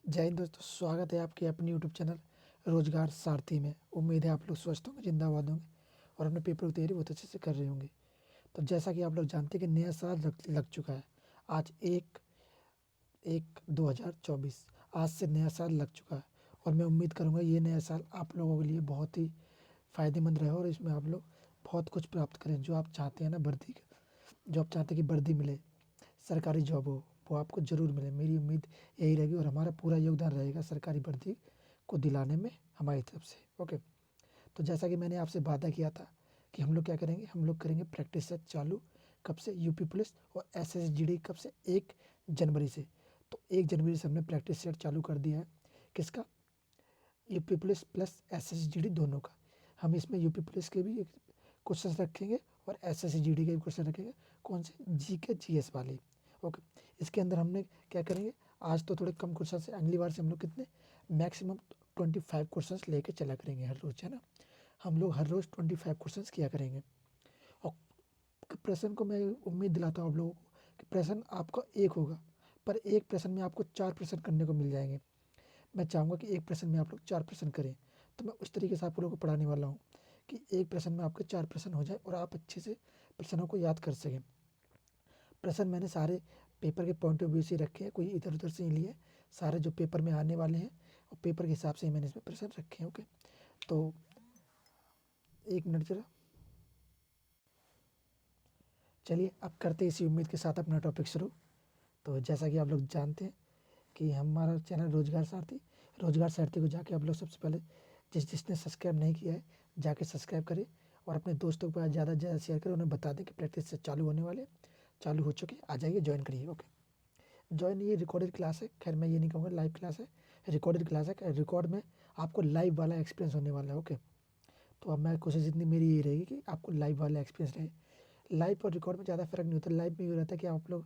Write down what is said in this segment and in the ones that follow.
जय हिंद दोस्तों, स्वागत है आपके अपने यूट्यूब चैनल रोजगार सारथी में। उम्मीद है आप लोग स्वस्थ होंगे, जिंदाबाद होंगे और अपने पेपर की तैयारी बहुत अच्छे से कर रहे होंगे। तो जैसा कि आप लोग जानते हैं कि नया साल लग चुका है। आज 1/1/2024 आज से नया साल लग चुका है और मैं उम्मीद करूंगा ये नया साल आप लोगों के लिए बहुत ही फ़ायदेमंद रहे और इसमें आप लोग बहुत कुछ प्राप्त करें। जो आप चाहते हैं ना, जो आप चाहते हैं कि वर्दी मिले, सरकारी जॉब हो, वो आपको ज़रूर मिले। मेरी उम्मीद यही रहेगी और हमारा पूरा योगदान रहेगा सरकारी भर्ती को दिलाने में हमारी तरफ से। ओके, तो जैसा कि मैंने आपसे वादा किया था कि हम लोग क्या करेंगे, हम लोग करेंगे प्रैक्टिस सेट चालू। कब से? यूपी पुलिस और एसएसजीडी कब से? 1 जनवरी से। तो 1 जनवरी से हमने प्रैक्टिस सेट चालू कर दिया है। किसका? यूपी पुलिस प्लस एसएसजीडी दोनों का। हम इसमें यूपी पुलिस के भी क्वेश्चन रखेंगे और एसएसजीडी के भी क्वेश्चन रखेंगे। कौन से? जीके जीएस वाले। ओके, इसके अंदर हमने क्या करेंगे, आज तो थोड़े कम क्वेश्चन है, अगली बार से हम लोग कितने मैक्सिमम 25 क्वेश्चन लेके चला करेंगे हर रोज, है ना। हम लोग हर रोज 25 क्वेश्चन किया करेंगे। और प्रश्न को मैं उम्मीद दिलाता हूँ आप लोगों को कि प्रश्न आपका एक होगा, पर एक प्रश्न में आपको 4 प्रश्न करने को मिल जाएंगे। मैं चाहूँगा कि एक प्रश्न में आप लोग 4 प्रश्न करें। तो मैं उस तरीके से आप लोगों को पढ़ाने वाला हूँ कि एक प्रश्न में आपके 4 प्रश्न हो जाए और आप अच्छे से प्रश्नों को याद कर सकें। प्रश्न मैंने सारे पेपर के पॉइंट ऑफ व्यू से रखे हैं, कोई इधर उधर से नहीं लिए। सारे जो पेपर में आने वाले हैं और पेपर के हिसाब से ही मैंने इसमें प्रश्न रखे हैं। ओके, तो 1 मिनट जरा, चलिए अब करते हैं इसी उम्मीद के साथ अपना टॉपिक शुरू। तो जैसा कि आप लोग जानते हैं कि हमारा चैनल रोजगार सारथी को जाके आप लोग सबसे पहले जिसने सब्सक्राइब नहीं किया है जाके सब्सक्राइब करें और अपने दोस्तों के पास ज़्यादा से ज़्यादा शेयर करें। उन्हें बता दें कि प्रैक्टिस से चालू होने वाले, चालू हो चुके, आ जाइए ज्वाइन करिए। ओके, जॉइन, ये रिकॉर्डेड क्लास है। खैर मैं ये नहीं कहूँगा लाइव क्लास है, रिकॉर्डेड क्लास है। रिकॉर्ड में आपको लाइव वाला एक्सपीरियंस होने वाला है। ओके, तो अब मैं कोशिश इतनी मेरी ये रहेगी कि आपको लाइव वाला एक्सपीरियंस रहे। लाइव और रिकॉर्ड में ज़्यादा फर्क नहीं होता। लाइव में ये रहता है कि आप लोग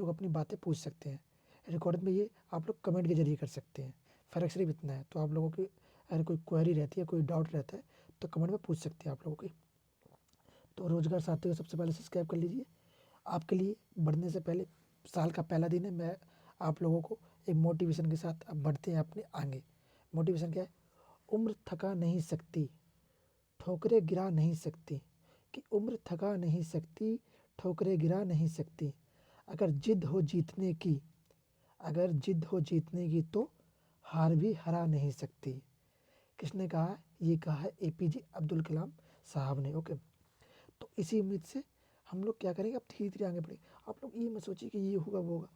अपनी बातें पूछ सकते हैं। रिकॉर्ड में ये आप लोग कमेंट के जरिए कर सकते हैं। फ़र्क सिर्फ इतना है। तो आप लोगों की अगर कोई क्वेरी रहती है, कोई डाउट रहता है, तो कमेंट में पूछ सकते हैं आप लोगों की। तो रोजगार साथी को सबसे पहले सब्सक्राइब कर लीजिए। आपके लिए बढ़ने से पहले साल का पहला दिन है। मैं आप लोगों को एक मोटिवेशन के साथ अब बढ़ते हैं अपने आगे। मोटिवेशन क्या है? उम्र थका नहीं सकती, ठोकरें गिरा नहीं सकती। कि उम्र थका नहीं सकती, ठोकरें गिरा नहीं सकती। अगर जिद हो जीतने की, अगर जिद हो जीतने की तो हार भी हरा नहीं सकती। किसने कहा है? ये कहा है एपीजे अब्दुल कलाम साहब ने। ओके, तो इसी उम्मीद से हम लोग क्या करेंगे, अब धीरे धीरे आगे बढ़ेंगे। आप लोग ये मत सोचिए कि ये होगा वो होगा,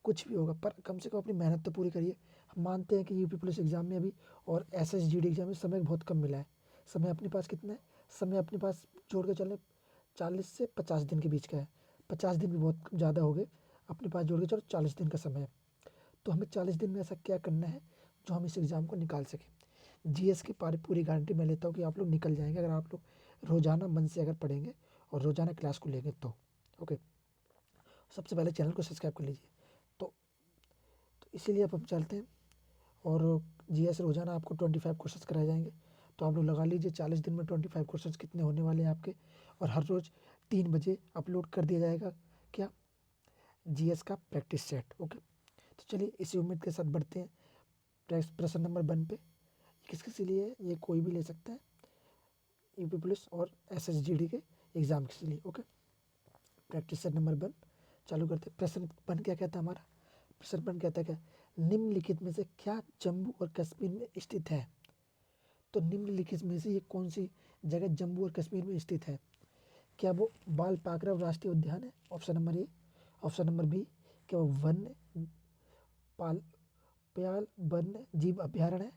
कुछ भी होगा, पर कम से कम अपनी मेहनत तो पूरी करिए। हम मानते हैं कि यूपी पुलिस एग्जाम में अभी और एसएसजीडी एग्जाम में समय बहुत कम मिला है। समय अपने पास कितना है? समय अपने पास जोड़ के चले 40 से 50 दिन के बीच का है। 50 दिन भी बहुत ज़्यादा हो गए। अपने पास जोड़ के चलो 40 दिन का समय है। तो हमें 40 दिन में ऐसा क्या करना है जो हम इस एग्ज़ाम को निकाल सकें। जीएस की पूरी गारंटी मैं लेता हूँ कि आप लोग निकल जाएंगे अगर आप लोग रोज़ाना मन से अगर पढ़ेंगे और रोज़ाना क्लास को लेंगे तो। ओके, सबसे पहले चैनल को सब्सक्राइब कर लीजिए। तो इसीलिए अब हम चलते हैं और जीएस रोज़ाना आपको 25 क्वेश्चंस कराए जाएंगे। तो आप लोग लगा लीजिए 40 दिन में 25 क्वेश्चंस कितने होने वाले हैं आपके। और हर रोज़ 3 बजे अपलोड कर दिया जाएगा क्या? जीएस का प्रैक्टिस सेट। ओके, तो चलिए इसी उम्मीद के साथ बढ़ते हैं प्रश्न नंबर 1 पे। किसके लिए है? ये कोई भी ले सकता है, यूपी पुलिस और एसएसजीडी के एग्ज़ाम के लिए। ओके, प्रैक्टिस सेट नंबर 1 चालू करते हैं। प्रश्न 1 क्या कहता है हमारा? प्रश्न 1 कहता है क्या? निम्नलिखित में से क्या जम्मू और कश्मीर में स्थित है? तो निम्नलिखित में से ये कौन सी जगह जम्मू और कश्मीर में स्थित है? क्या वो बाल पाकरम राष्ट्रीय उद्यान है? Option number A. Option number B, क्या वो वन्य पाल प्याल वन्य जीव अभ्यारण्य है?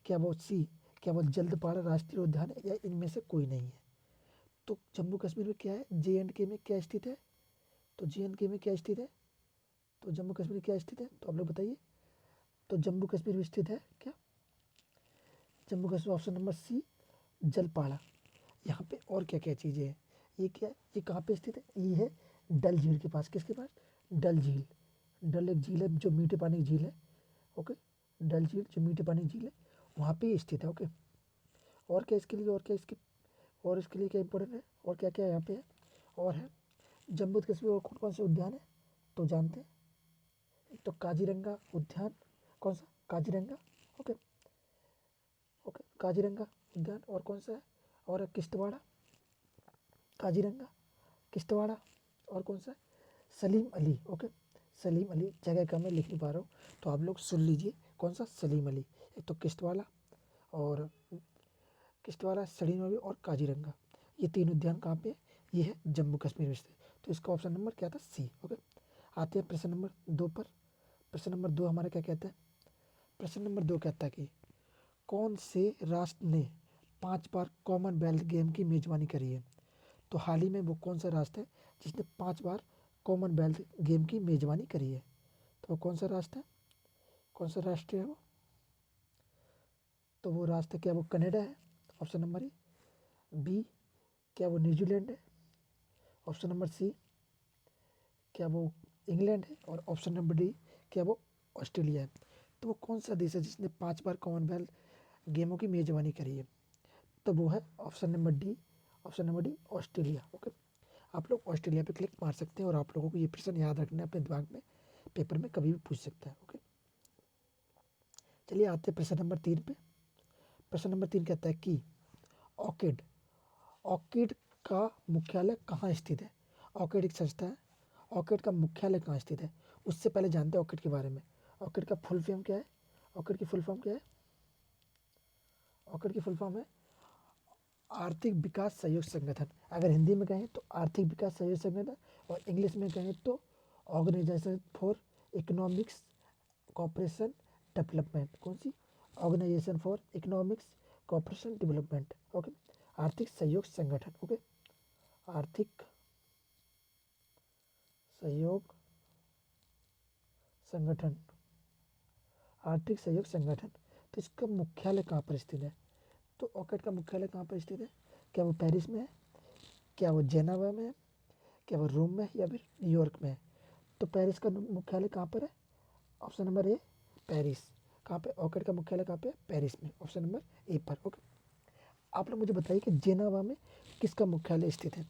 क्या वो सी, क्या वो जल्दपाड़ा राष्ट्रीय उद्यान है, या इनमें से कोई नहीं है? तो जम्मू कश्मीर में क्या है? जे एंड के में क्या स्थित है? तो जे एंड के में क्या स्थित है? तो जम्मू कश्मीर में क्या स्थित है? तो आप लोग बताइए। तो जम्मू कश्मीर में स्थित है क्या? Jammu Kashmir, option number C, Jalpara. यहाँ पे और क्या क्या चीज़ें हैं? ये क्या है? ये कहाँ पे स्थित है? ये है डल झील के पास। किसके पास? डल झील। डल एक झील है जो मीठे पानी की झील है। ओके, डल झील जो मीठे पानी की झील है वहाँ पे ये स्थित है। ओके, और क्या इसके लिए, और क्या इसके, और इसके लिए क्या इंपॉर्टेंट है, और क्या क्या यहाँ पे है? और है जम्मू कश्मीर और कौन कौन से उद्यान है? तो जानते हैं। एक तो काजीरंगा उद्यान, कौन सा? काजीरंगा। ओके ओके, काजीरंगा उद्यान। और कौन सा है? और किश्तवाड़ा, काजीरंगा, किश्तवाड़ा। और कौन सा है? सलीम अली। ओके, सलीम अली। जगह का मैं लिख नहीं पा रहा हूँ, तो आप लोग सुन लीजिए। कौन सा? सलीम अली। एक तो किश्तवाड़ा और किश्तवाड़ा, सलीम अली और काजीरंगा, ये 3 उद्यान कहाँ पे है? ये है जम्मू कश्मीर में स्थित। तो इसका ऑप्शन नंबर क्या था? सी। ओके, आते हैं प्रश्न नंबर 2 पर। प्रश्न नंबर 2 हमारा क्या कहता है? प्रश्न नंबर 2 कहता है कि कौन से राष्ट्र ने 5 बार कॉमनवेल्थ गेम की मेजबानी करी है? तो हाल ही में वो कौन सा राष्ट्र है जिसने 5 बार कॉमनवेल्थ गेम की मेजबानी करी है? तो वो कौन सा राष्ट्र है? कौन सा राष्ट्र है वो? तो वो राष्ट्र क्या वो कनाडा है? ऑप्शन नंबर ए। बी, क्या वो न्यूजीलैंड है? ऑप्शन नंबर सी, क्या वो इंग्लैंड है? और ऑप्शन नंबर डी, क्या वो ऑस्ट्रेलिया है? तो वो कौन सा देश है जिसने 5 बार कॉमनवेल्थ गेमों की मेजबानी करी है? तो वो है option number D. Option number D, Australia. Okay, आप लोग ऑस्ट्रेलिया पे क्लिक मार सकते हैं और आप लोगों को ये प्रश्न याद रखना है अपने दिमाग में, पेपर में कभी भी पूछ सकता है। ओके, चलिए आते हैं प्रश्न नंबर 3 पे। प्रश्न नंबर 3 कहता है कि ऑर्किड ऑर्किड का मुख्यालय कहाँ स्थित है? ऑर्किड एक संस्था है। ऑर्किड का मुख्यालय कहाँ स्थित है? उससे पहले जानते हैं ऑर्किड के बारे में। ऑर्किड का फुल फॉर्म क्या है? ऑर्किड की फुल फॉर्म क्या है? ऑर्किड की फुल फॉर्म है आर्थिक विकास सहयोग संगठन। अगर हिंदी में कहें तो आर्थिक विकास सहयोग संगठन, और इंग्लिश में कहें तो organisation for economics cooperation development. कौन सी? Organisation for economics cooperation development. Okay, आर्थिक सहयोग संगठन। ओके, आर्थिक सहयोग संगठन, आर्थिक सहयोग संगठन। तो इसका मुख्यालय कहाँ पर स्थित है? तो ऑर्किड का मुख्यालय कहाँ पर स्थित है? क्या वो पेरिस में है? क्या वो जेनेवा में है? क्या वो रोम में है? या फिर न्यूयॉर्क में है? तो पेरिस का मुख्यालय कहाँ पर है? ऑप्शन नंबर ए, पेरिस। कहाँ पे? ऑर्किड का मुख्यालय कहाँ पे है? पेरिस में। ऑप्शन नंबर ए पर। ओके, आप लोग मुझे बताइए कि जेनेवा में किसका मुख्यालय स्थित है?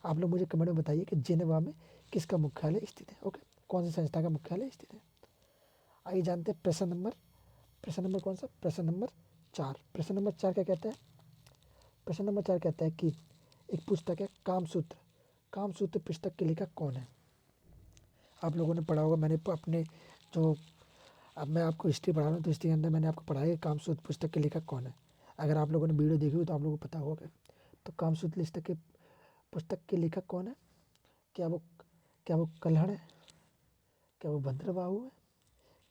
आप लोग मुझे कमेंट में बताइए कि जेनेवा में किसका मुख्यालय स्थित है? ओके, कौन सी संस्था का मुख्यालय स्थित है? आइए जानते हैं प्रश्न नंबर कौन सा? प्रश्न नंबर 4। प्रश्न नंबर 4 क्या कहता है? प्रश्न नंबर 4 कहता है कि एक पुस्तक है कामसूत्र। कामसूत्र पुस्तक के लेखक कौन है? आप लोगों ने पढ़ा होगा, मैंने अपने जो, अब मैं आपको हिस्ट्री पढ़ा रहा हूँ तो हिस्ट्री के अंदर मैंने आपको पढ़ाया कि कामसूत्र पुस्तक के लेखक कौन है। अगर आप लोगों ने वीडियो देखी हो तो आप लोगों को पता होगा। तो कामसूत्र पुस्तक के लेखक कौन है? क्या वो क्या वो कल्हड़ है? क्या वो भद्रबाहु है?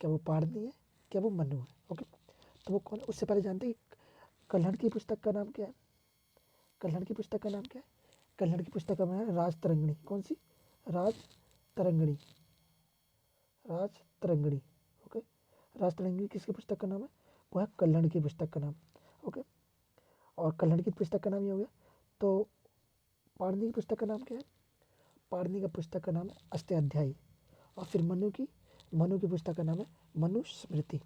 क्या वो पाणिनि है? क्या वो मनु है? ओके, तो वो कौन है? उससे पहले जानते हैं कि कल्हड़ की पुस्तक का नाम क्या है? कल्हड़ की पुस्तक का नाम क्या है? कल्हड़ की पुस्तक का नाम है राज तरंगिणी। कौन सी? राज तरंगिणी, राज तरंगिणी। ओके, राज तरंगिणी किसकी पुस्तक का नाम है? वो है कल्हड़ की पुस्तक का नाम। ओके, और कल्हड़ की पुस्तक का नाम ये हो गया। तो पाणिनि की पुस्तक का नाम क्या है? पाणिनि का पुस्तक का नाम है अष्टाध्यायी। और फिर मनु की पुस्तक का नाम है मनुस्मृति।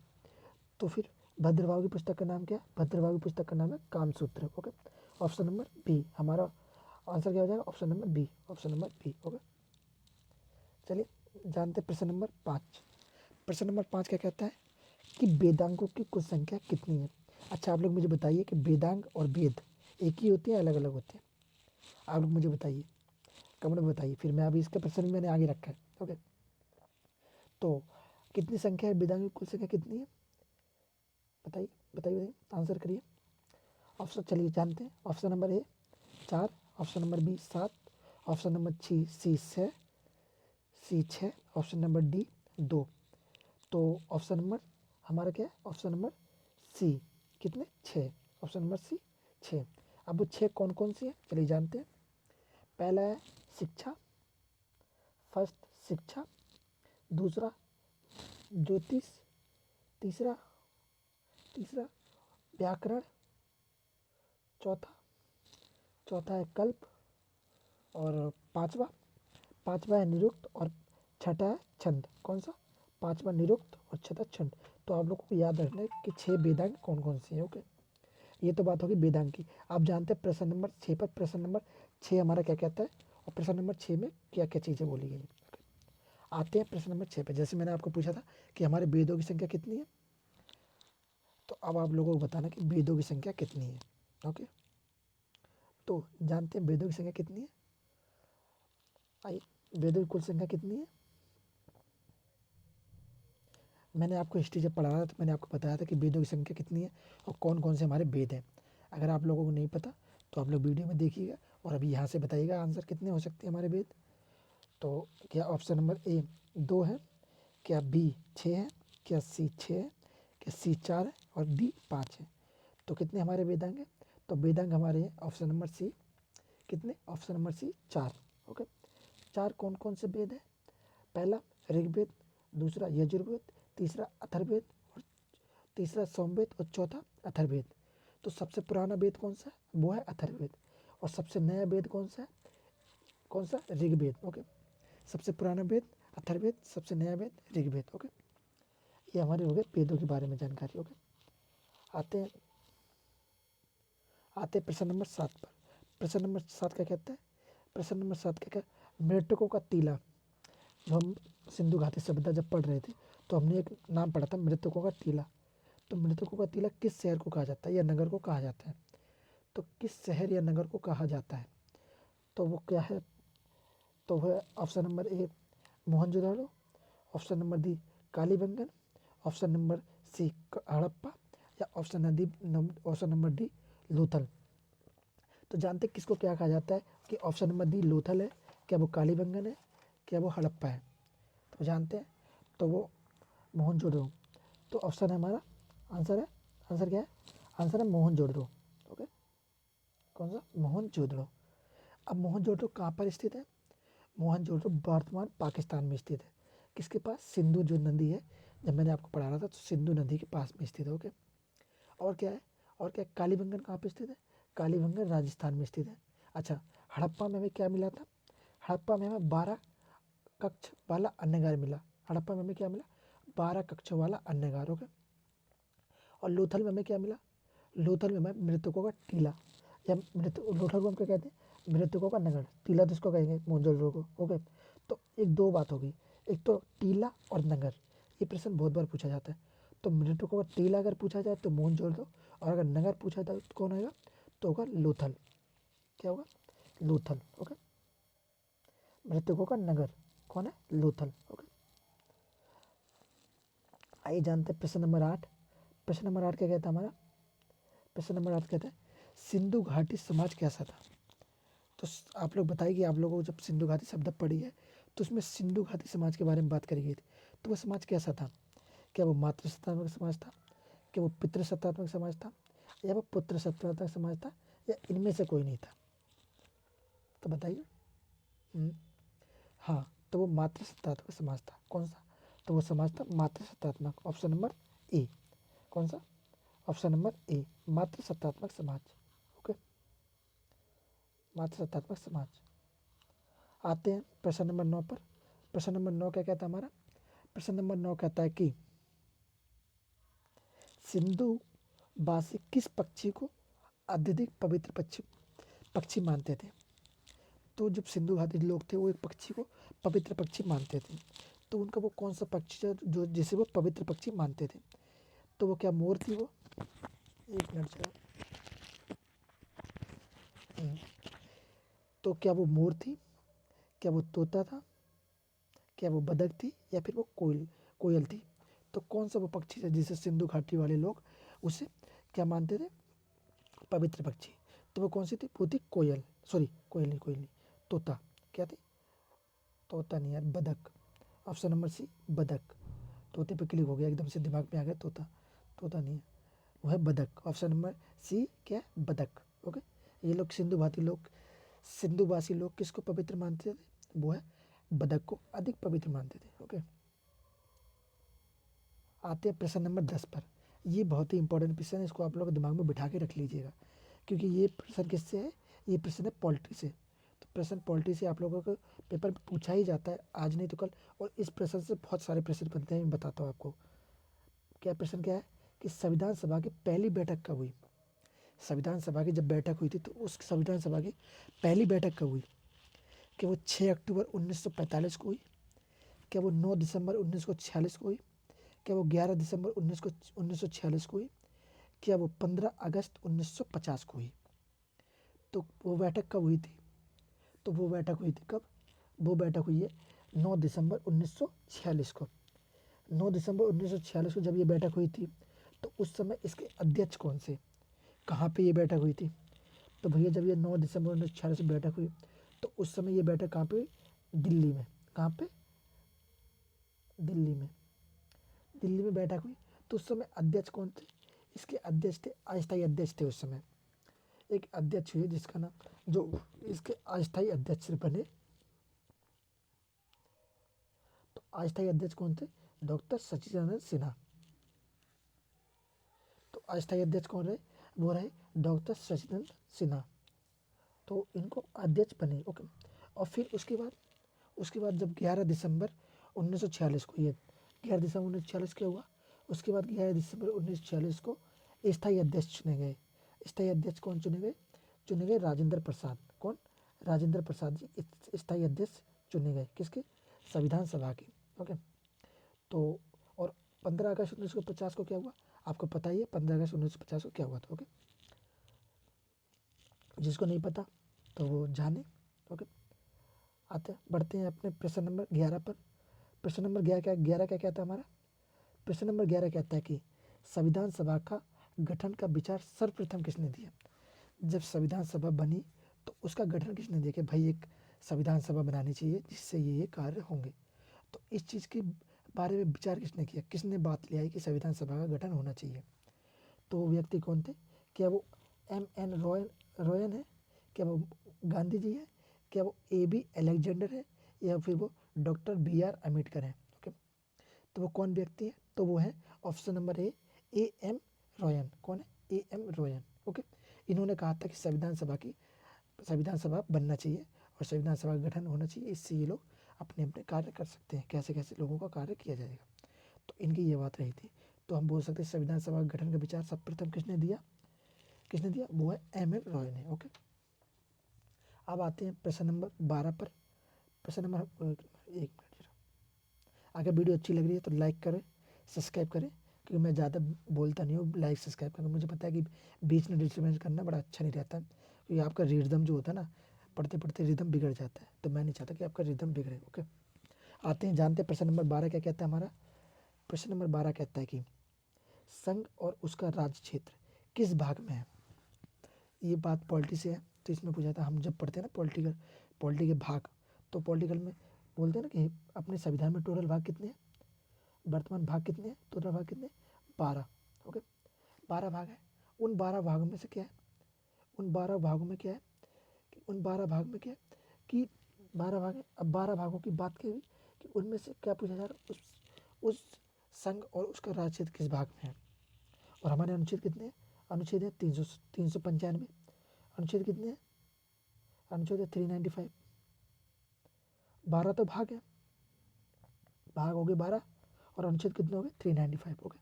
तो फिर भद्रबाहु की पुस्तक का नाम क्या है? भद्रबाहु की पुस्तक का नाम है Kamasutra. Okay, option number B हमारा आंसर क्या हो जाएगा? Option number B. Option number B. Okay, चलिए जानते हैं प्रश्न नंबर 5। प्रश्न नंबर 5 क्या कहता है कि वेदांगों की कुल संख्या कितनी है? अच्छा, आप लोग मुझे बताइए कि वेदांग और वेद एक ही होते हैं, अलग अलग होते हैं? आप लोग मुझे बताइए, कमेंट में बताइए। फिर मैं अभी इसका प्रश्न भी मैंने आगे रखा है। ओके, तो कितनी संख्या है? वेदांग की कुल संख्या कितनी है? बताइए बताइए बताइए, आंसर करिए। ऑप्शन चलिए जानते हैं। Option number A 4, option number B 7, option number C 6, option number D 2। तो ऑप्शन नंबर हमारा क्या है? ऑप्शन नंबर सी, कितने? 6। Option number C 6। अब वो 6 कौन कौन सी है चलिए जानते हैं। पहला है शिक्षा, फर्स्ट शिक्षा, दूसरा ज्योतिष, तीसरा तीसरा व्याकरण, चौथा चौथा है कल्प, और पांचवा पांचवा है निरुक्त, और छठा है छंद। कौन सा? पांचवा निरुक्त और छठा छंद। तो आप लोगों को याद रखना है कि 6 वेदांग कौन कौन सी है। ओके, ये तो बात होगी वेदांग की। आप जानते हैं प्रश्न नंबर 6 पर, प्रश्न नंबर 6 हमारा क्या कहता है और प्रश्न नंबर 6 में क्या क्या चीज़ें बोली गई हैं। आते हैं प्रश्न नंबर 6 पे। जैसे मैंने आपको पूछा था कि हमारे वेदों की संख्या कितनी है, तो अब आप लोगों को बताना कि वेदों की संख्या कितनी है। ओके, तो जानते हैं वेदों की संख्या कितनी है? आइए, वेदों की कुल संख्या कितनी है? मैंने आपको हिस्ट्री जब पढ़ा था तो मैंने आपको बताया था कि वेदों की संख्या कितनी है और कौन कौन से हमारे वेद हैं। अगर आप लोगों को नहीं पता तो आप लोग वीडियो में देखिएगा और अभी यहाँ से बताइएगा आंसर कितने हो सकते हैं हमारे वेद। तो क्या ऑप्शन नंबर ए 2 है, क्या बी 6 है, क्या सी 6 है, क्या सी 4 है और डी 5 है? तो कितने हमारे वेदांग हैं? तो वेदांग हमारे हैं ऑप्शन नंबर सी। कितने? ऑप्शन नंबर सी 4। ओके, 4 कौन कौन से वेद है? पहला ऋग्वेद, दूसरा यजुर्वेद, तीसरा अथर्ववेद और तीसरा सोमवेद और चौथा अथर्ववेद। तो सबसे पुराना वेद कौन सा है? वो है अथर्ववेद। और सबसे नया वेद कौन सा है? कौन सा? ऋग्वेद। ओके, सबसे पुराना वेद अथर्ववेद, सबसे नया वेद ऋग्वेद। ओके, ये हमारे हो गए वेदों के बारे में जानकारी। ओके, आते हैं प्रश्न नंबर 7 पर। प्रश्न नंबर 7 क्या कहता है? प्रश्न नंबर 7 क्या कहता है? मृतकों का टीला। जब हम सिंधु घाटी सभ्यता जब पढ़ रहे थे तो हमने एक नाम पढ़ा था मृतकों का टीला। तो मृतकों का टीला किस शहर को कहा जाता है या नगर को कहा जाता है? तो किस शहर या नगर को कहा जाता है? तो वो क्या है? तो वह option number A Mohenjodaro, option number D Kalibangan, option number C Harappa या ऑप्शन नंबर डी लोथल। तो जानते किसको क्या कहा जाता है? कि ऑप्शन नंबर डी लोथल है, क्या वो कालीबंगन है, क्या वो हड़प्पा है? तो जानते हैं, तो वो मोहनजोदड़ो। तो ऑप्शन है हमारा आंसर है, आंसर क्या है? आंसर है मोहनजोदड़ो। ओके, कौन सा? मोहनजोदड़ो। अब मोहनजोदड़ो कहाँ पर स्थित है? मोहनजोदड़ो वर्तमान पाकिस्तान में स्थित है। किसके पास? सिंधु जो नदी है, जब मैंने आपको पढ़ा रहा था तो सिंधु नदी के पास में स्थित है। ओके, और क्या है? और क्या? कालीबंगन कहाँ पे स्थित है? कालीबंगन राजस्थान में स्थित है। अच्छा, हड़प्पा में हमें क्या मिला था? हड़प्पा में हमें 12 कक्ष वाला अन्नगार मिला। हड़प्पा में हमें क्या मिला? 12 कक्ष वाला अन्नगार। ओके, और लोथल में हमें क्या मिला? लोथल में हमें मृतकों का टीला या लोथल को हम क्या कहते हैं? मृतकों का नगर। टीला तो इसको कहेंगे मोहनजोदड़ो को। ओके, तो एक दो बात हो गई, एक तो टीला और नगर, ये प्रश्न बहुत बार पूछा जाता है। तो मृतकों का टीला अगर पूछा जाए तो मोहनजोदड़ो, और अगर नगर पूछा जाए तो कौन आएगा? तो होगा लोथल। क्या होगा? लोथल। ओके, मृतकों का नगर कौन है? लोथल। ओके, आइए जानते हैं प्रश्न नंबर 8। प्रश्न नंबर 8 क्या कहता है हमारा? प्रश्न नंबर 8 कहता है सिंधु घाटी समाज कैसा था? तो आप लोग बताइए कि आप लोगों को जब सिंधु घाटी शब्द पढ़ी है तो उसमें सिंधु घाटी समाज के बारे में बात करी गई थी। तो वह समाज कैसा था? क्या वो मातृ सत्तात्मक समाज था, क्या वो पितृ सत्तात्मक समाज था, या वो पुत्र सत्तात्मक समाज था, या इनमें से कोई नहीं था? तो बताइए। हाँ, तो वो मातृ सत्तात्मक समाज था। कौन सा? तो वो समाज था मातृ सत्तात्मक। ऑप्शन नंबर ए। कौन सा? ऑप्शन नंबर ए, मातृ सत्तात्मक समाज। ओके, मातृ सत्तात्मक समाज। आते हैं प्रश्न नंबर 9 पर। प्रश्न नंबर 9 क्या कहता है हमारा? प्रश्न नंबर 9 कहता है कि सिंधु वासी किस पक्षी को अत्यधिक पवित्र पक्षी मानते थे? तो जब सिंधु घाटी लोग थे वो एक पक्षी को पवित्र पक्षी मानते थे। तो उनका वो कौन सा पक्षी था जो जिसे वो पवित्र पक्षी मानते थे? तो वो क्या मोर थी वो? एक मिनट चलो। तो क्या वो मोर थी, क्या वो तोता था, क्या वो बतख थी, या फिर वो कोयल थी? तो कौन सा वो पक्षी था जिसे सिंधु घाटी वाले लोग उसे क्या मानते थे? पवित्र पक्षी। तो वो कौन सी थी? वो थी कोयल। सॉरी, कोयल नहीं, तोता। क्या थी? तोता नहीं यार, बतख। ऑप्शन नंबर सी बतख। तोते पे क्लिक हो गया, एकदम से दिमाग में आ गया तोता। तोता नहीं है, वो है बतख। ऑप्शन नंबर सी क्या है? बतख। ओके, ये लोग सिंधुवासी लोग किसको पवित्र मानते थे? वो है बतख को अधिक पवित्र मानते थे। ओके, आते हैं प्रश्न नंबर 10 पर। ये बहुत ही इंपॉर्टेंट प्रश्न है, इसको आप लोग दिमाग में बिठा के रख लीजिएगा, क्योंकि ये प्रश्न किससे है? ये प्रश्न है पॉलिटी से। तो प्रश्न पॉलिटी से आप लोगों को पेपर में पूछा ही जाता है, आज नहीं तो कल। और इस प्रश्न से बहुत सारे प्रश्न बनते हैं, मैं बताता हूँ आपको। क्या प्रश्न क्या है? कि संविधान सभा की पहली बैठक कब हुई? संविधान सभा की जब बैठक हुई थी तो उस संविधान सभा की पहली बैठक कब हुई? क्या वो 6 अक्टूबर 1945 को हुई, क्या वो 9 दिसंबर 1946 को हुई, क्या वो 11 दिसंबर 1946 को हुई, क्या वो 15 अगस्त 1950 को हुई। तो वो बैठक कब हुई थी? तो वो बैठक हुई थी कब? वो बैठक हुई है 9 दिसंबर 1946 को। 9 दिसंबर 1946 को जब ये बैठक हुई थी, तो उस समय इसके अध्यक्ष कौन से, कहाँ पे ये बैठक हुई थी? तो भैया जब ये 9 दिसंबर 1946 में बैठक हुई, तो उस समय ये बैठक कहाँ पे हुई? दिल्ली में। कहाँ पे? दिल्ली में। दिल्ली में बैठक हुई। तो उस समय अध्यक्ष कौन थे? इसके अध्यक्ष थे, अस्थायी अध्यक्ष थे उस समय। एक अध्यक्ष हुए जिसका नाम, जो इसके अस्थायी अध्यक्ष बने, तो अस्थायी अध्यक्ष कौन थे? डॉक्टर सच्चिदानंद सिन्हा। तो अस्थायी अध्यक्ष कौन रहे? वो रहे डॉक्टर सच्चिदानंद सिन्हा। तो इनको अध्यक्ष बने। ओके। और फिर उसके बाद जब 11 दिसंबर 1946 को, ये 11 दिसंबर 1946 क्या हुआ? उसके बाद 11 दिसंबर 1946 को स्थायी अध्यक्ष चुने गए। स्थायी अध्यक्ष कौन चुने गए? चुने गए राजेंद्र प्रसाद। कौन? राजेंद्र प्रसाद जी स्थायी अध्यक्ष चुने गए। किसके? संविधान सभा के। ओके। तो और 15 अगस्त 1950 को क्या हुआ? आपको पता ही है 15 अगस्त 1950 को क्या हुआ था। ओके। जिसको नहीं पता तो वो जाने। ओके। आते हैं, बढ़ते हैं अपने प्रश्न नंबर 11 पर। प्रश्न नंबर 11 क्या कहता है हमारा? प्रश्न नंबर 11 कहता है कि संविधान सभा का गठन का विचार सर्वप्रथम किसने दिया? जब संविधान सभा बनी तो उसका गठन किसने दिया कि भाई एक संविधान सभा बनानी चाहिए जिससे ये कार्य होंगे। तो इस चीज़ के बारे में विचार किसने किया? किसने बात लिया है कि संविधान सभा का गठन होना चाहिए? तो वो व्यक्ति कौन थे? क्या वो M.N. रॉयन है? क्या वो गांधी जी है? क्या वो A.B. अलेक्जेंडर है? या फिर वो डॉक्टर B.R. अम्बेडकर है? ओके। तो वो कौन व्यक्ति है? तो वो है ऑप्शन नंबर A.M. रॉयन। कौन है? A.M. रॉयन। ओके। इन्होंने कहा था कि संविधान सभा बनना चाहिए और संविधान सभा का गठन होना चाहिए, इससे ये लोग अपने अपने कार्य कर सकते हैं, कैसे कैसे लोगों का कार्य किया जाएगा। तो इनकी ये बात रही थी। तो हम बोल सकते हैं संविधान सभा का गठन का विचार सर्वप्रथम किसने दिया? किसने दिया? वो है M.N. रॉय ने। ओके। अब आते हैं प्रश्न नंबर 12 पर। प्रश्न नंबर एक मिनट जरा। अगर वीडियो अच्छी लग रही है तो लाइक करें, सब्सक्राइब करें, क्योंकि मैं ज़्यादा बोलता नहीं हूँ। लाइक सब्सक्राइब करना, मुझे पता है कि बीच में डिस्टर्बेंस करना बड़ा अच्छा नहीं रहता, क्योंकि आपका रिदम जो होता है ना, पढ़ते पढ़ते रिदम बिगड़ जाता है, तो मैं नहीं चाहता कि आपका रिदम बिगड़े। ओके। आते हैं, जानते हैं प्रश्न नंबर 12 क्या कहता है हमारा। प्रश्न नंबर 12 कहता है कि संघ और उसका राज्य क्षेत्र किस भाग में है? ये बात पॉलिटी से है, तो इसमें पूछा था, हम जब पढ़ते हैं ना पॉलिटी के भाग, तो पॉलिटिकल में बोलते हैं ना कि अपने संविधान में टोटल भाग कितने हैं, वर्तमान भाग कितने हैं, टोटल भाग कितने? 12। ओके। 12 भाग है। उन 12 भागों में से क्या है? उन 12 भागों में क्या है कि उन 12 भाग में क्या है कि 12 भाग है। अब 12 भागों की बात की हुई कि उनमें से क्या पूछा जा रहा है, उस संघ और उसका राज्य क्षेत्र किस भाग में है। और हमारे अनुच्छेद कितने हैं? अनुच्छेद है 395। अनुच्छेद कितने हैं? अनुच्छेद है 395। 12 तो भाग है, भाग हो गए 12, और अनुच्छेद कितने हो गए? 395 हो गए।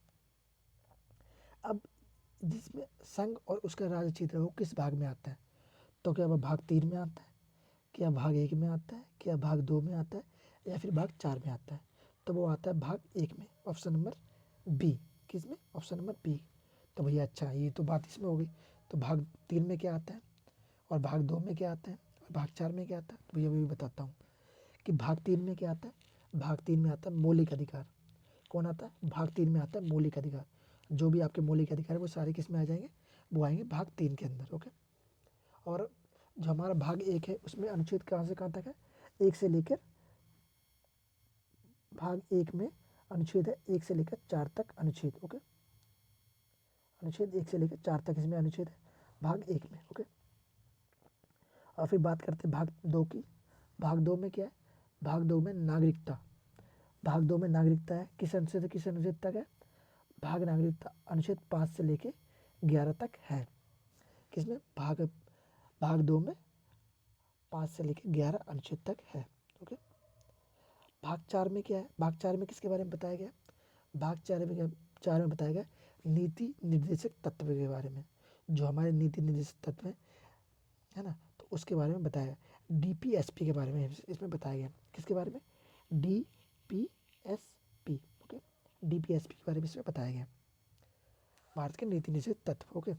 अब जिसमें संघ और उसका राज्य क्षेत्र है वो किस भाग में आता है? तो क्या वह भाग 3 में आता है, क्या भाग 1 में आता है, क्या भाग 2 में आता है, या फिर भाग 4 में आता है? तो वो आता है भाग 1 में, ऑप्शन नंबर बी। किस में? Option number B. तो भैया अच्छा, ये तो बात इसमें हो गई। तो भाग 3 में क्या आता है, और भाग 2 में क्या आता है, और भाग 4 में क्या आता है? तो भैया मैं भी बताता हूँ कि भाग 3 में क्या आता है। भाग 3 में आता है मौलिक अधिकार। कौन आता है? भाग 3 में आता है मौलिक अधिकार। जो भी आपके मौलिक अधिकार है वो सारे किस में आ जाएंगे? वो आएंगे भाग 3 के अंदर। ओके। और जो हमारा भाग 1 है उसमें अनुच्छेद कहाँ से कहाँ तक है? 1 से लेकर, भाग 1 में अनुच्छेद है 1 से लेकर 4 तक अनुच्छेद। ओके। अनुच्छेद 1 से लेकर 4 तक इसमें अनुच्छेद है भाग 1 में। ओके। और फिर बात करते हैं भाग 2 की। भाग 2 में क्या है? भाग 2 में नागरिकता। भाग 2 में नागरिकता है, किस अनुच्छेद से किस अनुच्छेद तक है? भाग नागरिकता अनुच्छेद 5 से लेके 11 तक है। किसमें? भाग 2 में 5 से लेके 11 अनुच्छेद तक है। ओके। भाग 4 में क्या है? भाग 4 में किसके बारे में बताया गया? भाग 4 में बताया गया नीति निर्देशक तत्व के बारे में। जो हमारे नीति निर्देशक तत्व है ना, तो उसके बारे में बताया गया। DPSP के बारे में इसमें बताया गया। किसके बारे में? DPSP। ओके। DPSP के बारे में इसमें बताया गया। भारत के नीति निषेध तत्व। ओके,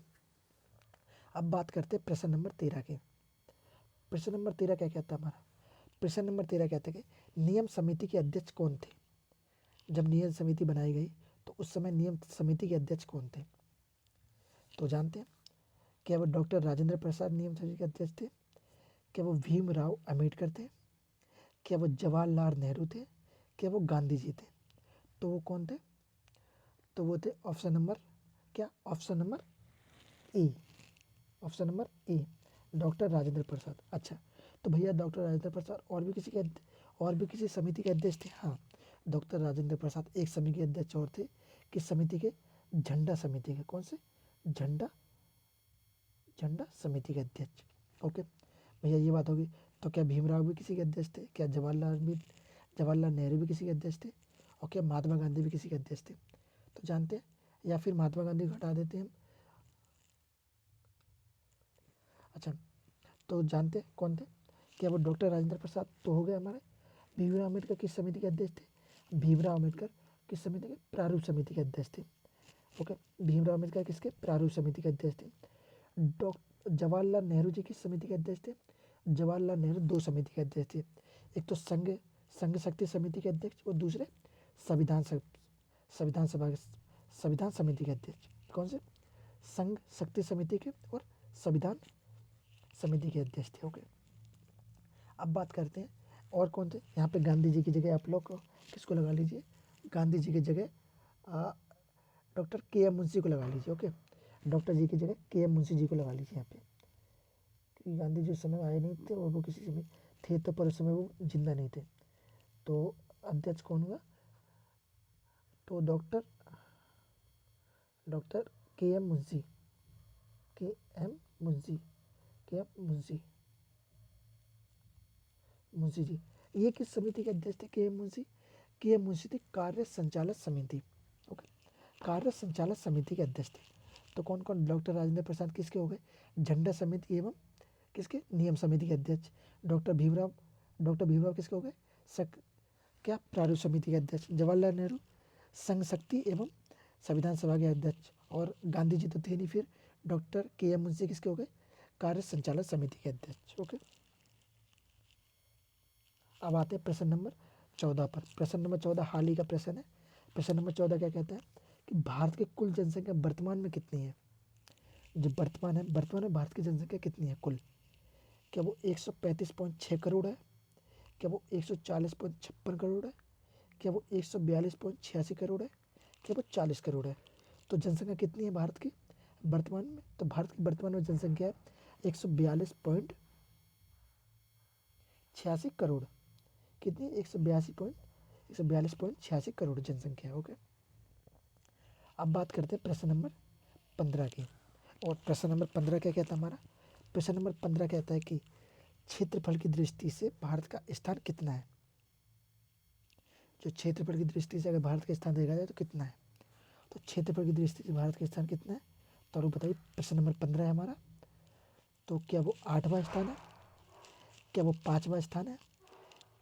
अब बात करते हैं प्रश्न नंबर 13 के। प्रश्न नंबर 13 क्या कहता है हमारा? प्रश्न नंबर 13 कहते हैं कि नियम समिति के अध्यक्ष कौन थे? जब नियम समिति बनाई गई तो उस समय नियम समिति के अध्यक्ष कौन थे? तो जानते हैं, क्या वो डॉक्टर राजेंद्र प्रसाद नियम समिति के अध्यक्ष थे? क्या वो भीमराव अम्बेडकर थे? क्या वो जवाहरलाल नेहरू थे? क्या वो गांधी जी थे? तो वो कौन थे? तो वो थे ऑप्शन नंबर क्या? Option number A. Option number A, doctor Rajendra Prasad. अच्छा, तो भैया डॉक्टर राजेंद्र प्रसाद और भी किसी समिति के अध्यक्ष थे? हाँ, डॉक्टर राजेंद्र प्रसाद एक समिति के अध्यक्ष और थे। किस समिति के? झंडा समिति के। कौन से? झंडा समिति के अध्यक्ष। ओके भैया, ये बात होगी। तो क्या भीमराव भी किसी के अध्यक्ष थे? क्या जवाहरलाल नेहरू भी किसी के अध्यक्ष थे? और क्या महात्मा गांधी भी किसी के अध्यक्ष थे? तो जानते हैं, या फिर महात्मा गांधी को हटा देते हैं। अच्छा, तो जानते हैं कौन थे? क्या वो डॉक्टर राजेंद्र प्रसाद तो हो गए हमारे। भीमराव अम्बेडकर किस समिति के अध्यक्ष थे? भीमराव अम्बेडकर किस समिति के? प्रारूप समिति के अध्यक्ष थे। ओके, भीमराव अम्बेडकर किसके? प्रारूप समिति के अध्यक्ष थे। जवाहरलाल नेहरू जी किस समिति के अध्यक्ष थे? जवाहरलाल नेहरू दो समिति के अध्यक्ष थे। एक तो संघ शक्ति समिति के अध्यक्ष और दूसरे संविधान सभा संविधान समिति के अध्यक्ष। कौन से? संघ शक्ति समिति के और संविधान समिति के अध्यक्ष थे। ओके, अब बात करते हैं और कौन थे। यहाँ पे गांधी जी की जगह आप लोग किसको लगा लीजिए? गांधी जी की जगह डॉक्टर के एम मुंशी को लगा लीजिए। ओके, डॉक्टर जी की जगह के एम मुंशी जी को लगा लीजिए यहाँ पे, क्योंकि गांधी जी उस समय आए नहीं थे और वो किसी समय थे तो, पर उस समय वो जिंदा नहीं थे। तो अध्यक्ष कौन हुआ? तो डॉक्टर के एम मुंशी के एम मुंशी जी। ये किस समिति के अध्यक्ष थे? के एम मुंशी। के एम मुंशी थे कार्य संचालक समिति। ओके, कार्य संचालक समिति के अध्यक्ष थे। तो कौन कौन? डॉक्टर राजेंद्र प्रसाद किसके हो गए? झंडा समिति एवं किसके? नियम समिति के अध्यक्ष। डॉक्टर भीमराव किसके हो गए? क्या? प्रारूप समिति के अध्यक्ष। जवाहरलाल नेहरू संघ शक्ति एवं संविधान सभा के अध्यक्ष। और गांधी जी तो थे नहीं, फिर डॉक्टर के एम मुंशी किसके हो गए? कार्य संचालक समिति के अध्यक्ष। ओके, अब आते हैं प्रश्न नंबर 14 पर। प्रश्न नंबर 14 हाल ही का प्रश्न है। प्रश्न नंबर 14 क्या कहता है कि भारत की कुल जनसंख्या वर्तमान में कितनी है? जो वर्तमान में भारत की जनसंख्या कितनी है कुल? क्या वो 135.6 करोड़ है? क्या वो 140.56 करोड़ है? क्या वो 142.86 करोड़ है? क्या वो 40 करोड़ है? तो जनसंख्या कितनी है भारत की वर्तमान में? तो भारत की वर्तमान में जनसंख्या है 142.86 करोड़। कितनी? 142.86 करोड़ जनसंख्या। ओके, अब बात करते हैं प्रश्न नंबर 15 की। और प्रश्न नंबर 15 क्या कहता है हमारा? प्रश्न नंबर 15 कहता है कि क्षेत्रफल की दृष्टि से भारत का स्थान कितना है? जो क्षेत्रफल की दृष्टि से अगर भारत का स्थान देखा जाए तो कितना है? तो क्षेत्रफल की दृष्टि से भारत का स्थान कितना है? तो आप बताइए। प्रश्न नंबर 15 है हमारा। तो क्या वो 8वां स्थान है? क्या वो 5वां स्थान है?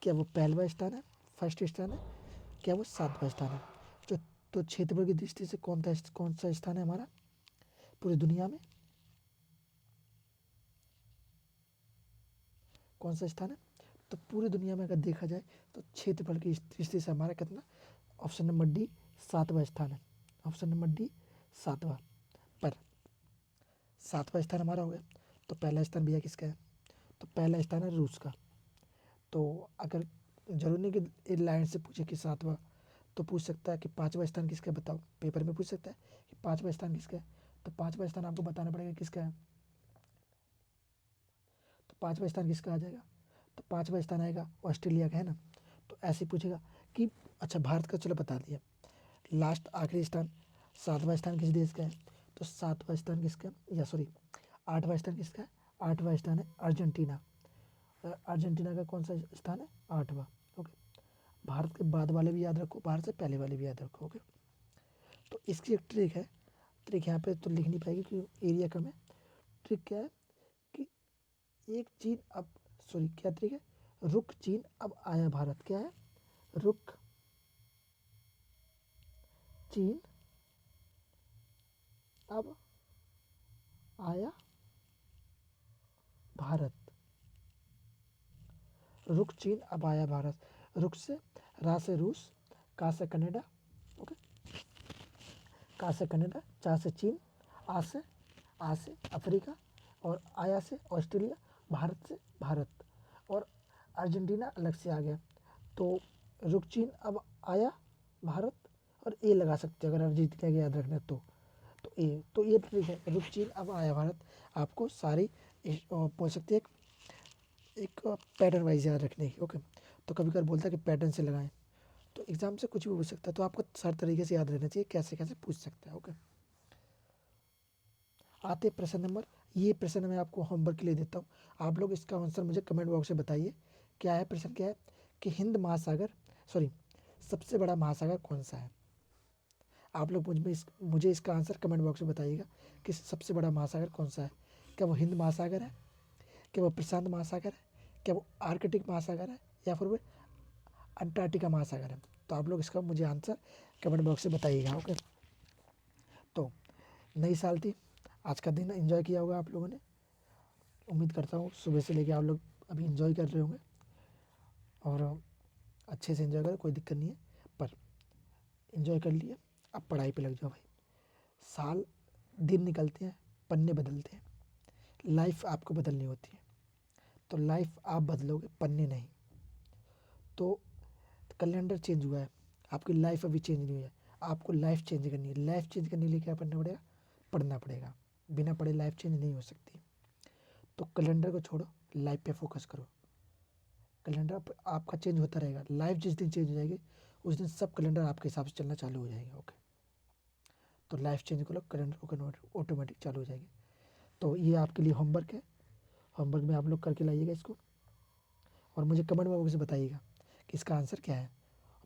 क्या वो पहलवा स्थान है, फर्स्ट स्थान है? क्या वो 7वां स्थान है? जो तो क्षेत्रफल की दृष्टि से कौन सा स्थान है हमारा पूरी दुनिया में? कौन सा स्थान है? तो पूरी दुनिया में अगर देखा जाए तो क्षेत्रफल की दृष्टि से हमारा कितना? ऑप्शन नंबर डी 7वां स्थान है। ऑप्शन नंबर डी 7वां। पर 7वां स्थान हमारा हो गया। तो पहला स्थान भैया किसका है? तो पहला स्थान है रूस का। तो अगर जरूरी नहीं कि एक लाइन से पूछे कि 7वां, तो पूछ सकता है कि 5वां स्थान किसका है, बताओ। पेपर में पूछ सकता है कि 5वां स्थान किसका है। तो 5वां स्थान आपको बताना पड़ेगा किसका है। तो 5वां स्थान किसका आ जाएगा? तो 5वां स्थान आएगा ऑस्ट्रेलिया का, है ना। तो ऐसे पूछेगा कि अच्छा भारत का, चलो बता दिया। लास्ट आखिरी स्थान 7वां स्थान किस देश का है? तो 7वां स्थान किसका, या सॉरी 8वां स्थान किसका है? 8वां स्थान है अर्जेंटीना। अर्जेंटीना का कौन सा स्थान है? 8वां। ओके, भारत के बाद वाले भी याद रखो, भारत से पहले वाले भी याद रखो। ओके, तो इसकी एक ट्रिक है। ट्रिक यहाँ पे तो लिख नहीं पाएगी क्योंकि एरिया कम है। ट्रिक क्या है कि एक चीन अब, सॉरी क्या ट्रिक है? रुक चीन अब आया भारत। क्या है? रुक चीन अब आया भारत। रुक चीन अब आया भारत। रुक से रा से रूस, का से कनाडा, ओके, का से कनाडा, चा से चीन, आ से अफ्रीका, और आया से ऑस्ट्रेलिया, भारत से भारत, और अर्जेंटीना अलग से आ गया। तो रुक चीन अब आया भारत, और ए लगा सकते हैं अगर अर्जेंटीना के याद रखना तो ए। तो ये ट्रिक है, रुक चीन अब आया भारत। आपको सारी बोल सकते हैं एक पैटर्न वाइज याद रखने की, ओके। तो कभी कभी बोलता है कि पैटर्न से लगाएं, तो एग्जाम से कुछ भी पूछ सकता है, तो आपको हर तरीके से याद रहना चाहिए कैसे कैसे पूछ सकता है, ओके। आते प्रश्न नंबर, ये प्रश्न मैं आपको होमवर्क के लिए देता हूँ, आप लोग इसका आंसर मुझे कमेंट बॉक्स में बताइए। क्या है प्रश्न, क्या है कि हिंद महासागर, सॉरी, सबसे बड़ा महासागर कौन सा है। आप लोग मुझे इसका आंसर कमेंट बॉक्स में बताइएगा कि सबसे बड़ा महासागर कौन सा है। क्या वो हिंद महासागर है, क्या वो प्रशांत महासागर है, क्या वो आर्कटिक महासागर है, या फिर वो अंटार्कटिका महासागर है। तो आप लोग इसका मुझे आंसर कमेंट बॉक्स में बताइएगा, ओके। तो नई साल थी, आज का दिन एंजॉय किया होगा आप लोगों ने। उम्मीद करता हूँ सुबह से लेके आप लोग अभी एंजॉय कर रहे होंगे, और अच्छे से एंजॉय करो, कोई दिक्कत नहीं है। पर एंजॉय कर लिए, अब पढ़ाई पे लग जाओ भाई। साल दिन निकलते हैं, पन्ने बदलते हैं, लाइफ आपको बदलनी होती है। तो लाइफ आप बदलोगे, पन्ने नहीं। तो कैलेंडर चेंज हुआ है, आपकी लाइफ अभी चेंज नहीं हुई है, आपको लाइफ चेंज करनी है। लाइफ चेंज करने के लिए क्या करना पड़ेगा, पढ़ना पड़ेगा। बिना पढ़े लाइफ चेंज नहीं हो सकती। तो कैलेंडर को छोड़ो, लाइफ पे फोकस करो। कैलेंडर आपका चेंज होता रहेगा, लाइफ जिस दिन चेंज हो जाएगी उस दिन सब कैलेंडर आपके हिसाब से चलना चालू हो जाएंगे, ओके। तो लाइफ चेंज करो, कैलेंडर ऑटोमेटिक चालू हो जाएगी। तो ये आपके लिए होमवर्क है, होमवर्क में आप लोग करके लाइएगा इसको, और मुझे कमेंट बॉक्स में बताइएगा कि इसका आंसर क्या है।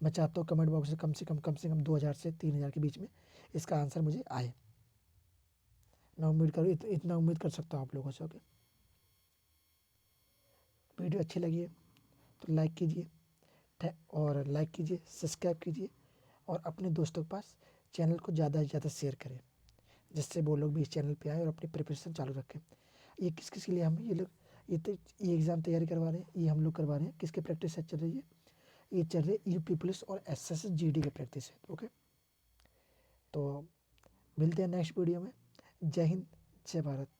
मैं चाहता हूँ कमेंट बॉक्स से कम 2000 से 3000 के बीच में इसका आंसर मुझे आए। मैं उम्मीद करूँ, इतना उम्मीद कर सकता हूँ आप लोगों से, ओके। वीडियो अच्छी लगी है तो लाइक कीजिए, और लाइक कीजिए, सब्सक्राइब कीजिए, और अपने दोस्तों के पास चैनल को ज़्यादा से ज़्यादा शेयर करें, जिससे वो लोग भी इस चैनल पे आए और अपनी प्रिपरेशन चालू रखें। ये किस किस के लिए हम ये लोग ये एग्ज़ाम तैयारी करवा रहे हैं, ये हम लोग करवा रहे हैं, किसके प्रैक्टिस चल रही है, ये चल रही है यूपी पुलिस और एसएससी जीडी की प्रैक्टिस है, ओके। तो मिलते हैं नेक्स्ट वीडियो में। जय हिंद, जय भारत।